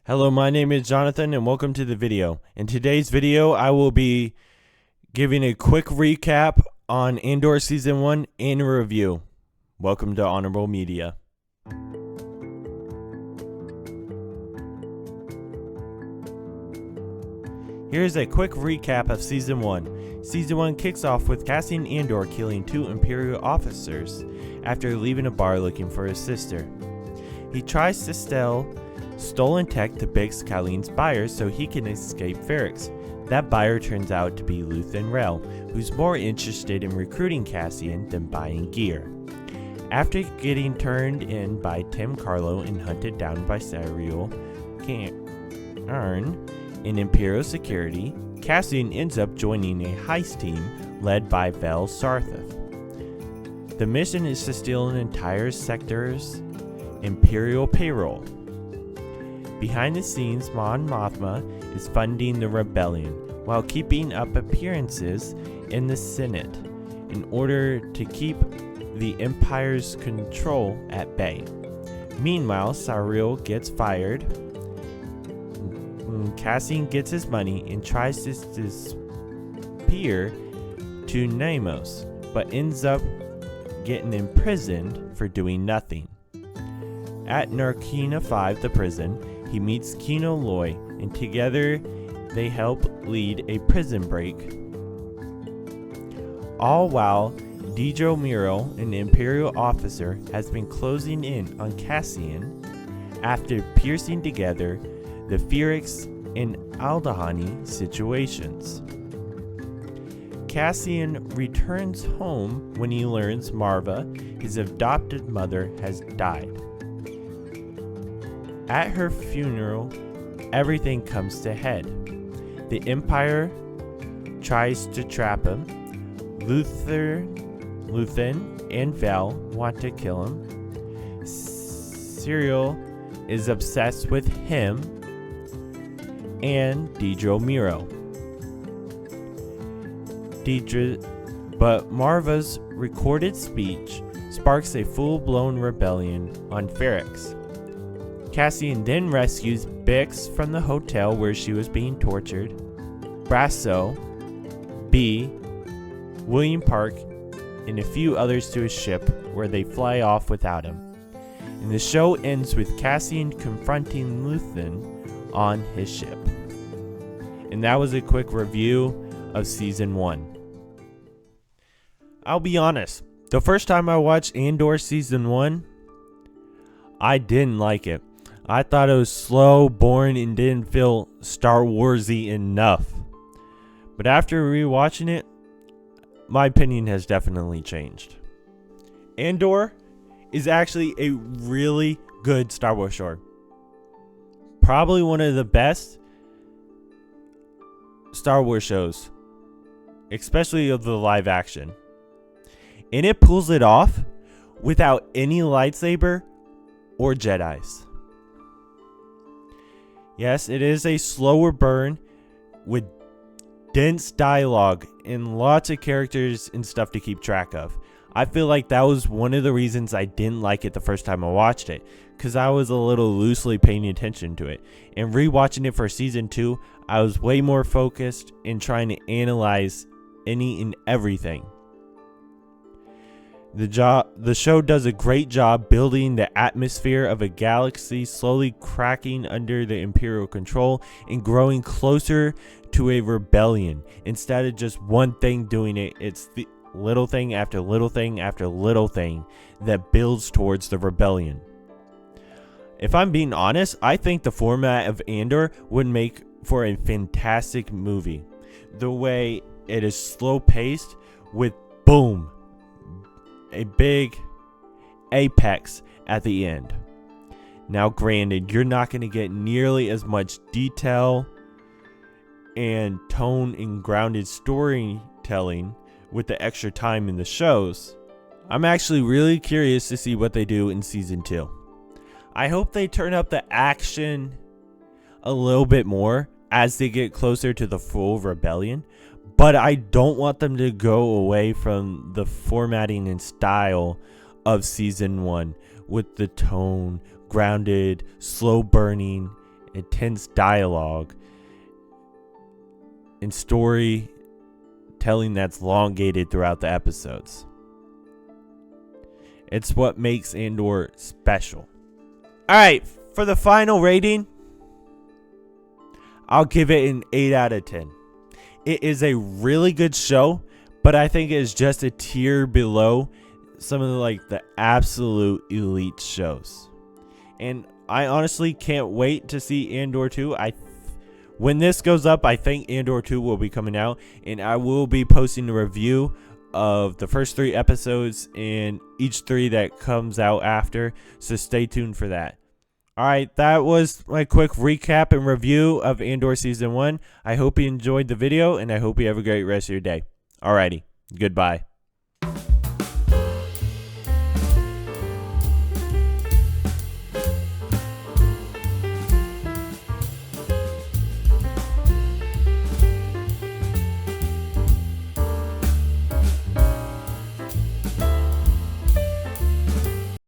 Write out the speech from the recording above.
Hello, my name is Jonathan and welcome to the video. In today's video, I will be giving a quick recap on Andor Season 1 and a review. Welcome to Honorable Media. Here's a quick recap of Season 1. Season 1 kicks off with Cassian Andor killing 2 Imperial officers after leaving a bar looking for his sister. He tries to sell stolen tech to Bix Kylene's buyer so he can escape Ferrix. That buyer turns out to be Luthen Rael, who's more interested in recruiting Cassian than buying gear. After getting turned in by Tim Carlo and hunted down by Serial Karn in Imperial security, Cassian ends up joining a heist team led by Vel Sarthoth. The mission is to steal an entire sector's Imperial payroll. Behind the scenes, Mon Mothma is funding the rebellion while keeping up appearances in the Senate in order to keep the Empire's control at bay. Meanwhile, Sariel gets fired. Cassian gets his money and tries to disappear to Neimo's, but ends up getting imprisoned for doing nothing. At Narkina 5, the prison, he meets Kino Loy, and together they help lead a prison break. All while Dijo Miro, an Imperial officer, has been closing in on Cassian after piecing together the Ferrix and Aldahani situations. Cassian returns home when he learns Marva, his adopted mother, has died. At her funeral, everything comes to head. The Empire tries to trap him. Luthen and Vel want to kill him. Serial is obsessed with him and Dijo Miro. But Marva's recorded speech sparks a full-blown rebellion on Ferrix. Cassian then rescues Bix from the hotel where she was being tortured, Brasso, B, William Park, and a few others to his ship where they fly off without him. And the show ends with Cassian confronting Luthen on his ship. And that was a quick review of Season 1. I'll be honest, the first time I watched Andor Season 1, I didn't like it. I thought it was slow, boring, and didn't feel Star Warsy enough. But after rewatching it, my opinion has definitely changed. Andor is actually a really good Star Wars show. Probably one of the best Star Wars shows, especially of the live action. And it pulls it off without any lightsaber or Jedis. Yes, it is a slower burn with dense dialogue and lots of characters and stuff to keep track of. I feel like that was one of the reasons I didn't like it the first time I watched it, because I was a little loosely paying attention to it. And rewatching it for Season 2, I was way more focused in trying to analyze any and everything. The show does a great job building the atmosphere of a galaxy slowly cracking under the Imperial control and growing closer to a rebellion. Instead of just one thing doing it, it's the little thing after little thing after little thing that builds towards the rebellion. If I'm being honest, I think the format of Andor would make for a fantastic movie. The way it is slow paced with boom, a big apex at the end. Now granted, you're not going to get nearly as much detail and tone and grounded storytelling with the extra time in the shows. I'm actually really curious to see what they do in Season 2. I hope they turn up the action a little bit more as they get closer to the full rebellion. But I don't want them to go away from the formatting and style of Season 1 with the tone, grounded, slow burning, intense dialogue, and storytelling that's elongated throughout the episodes. It's what makes Andor special. Alright, for the final rating, I'll give it an 8 out of 10. It is a really good show, but I think it's just a tier below some of the absolute elite shows. And I honestly can't wait to see Andor 2. When this goes up, I think Andor 2 will be coming out, and I will be posting a review of the first 3 episodes and each 3 that comes out after, so stay tuned for that. Alright, that was my quick recap and review of Andor Season 1. I hope you enjoyed the video, and I hope you have a great rest of your day. Alrighty, goodbye.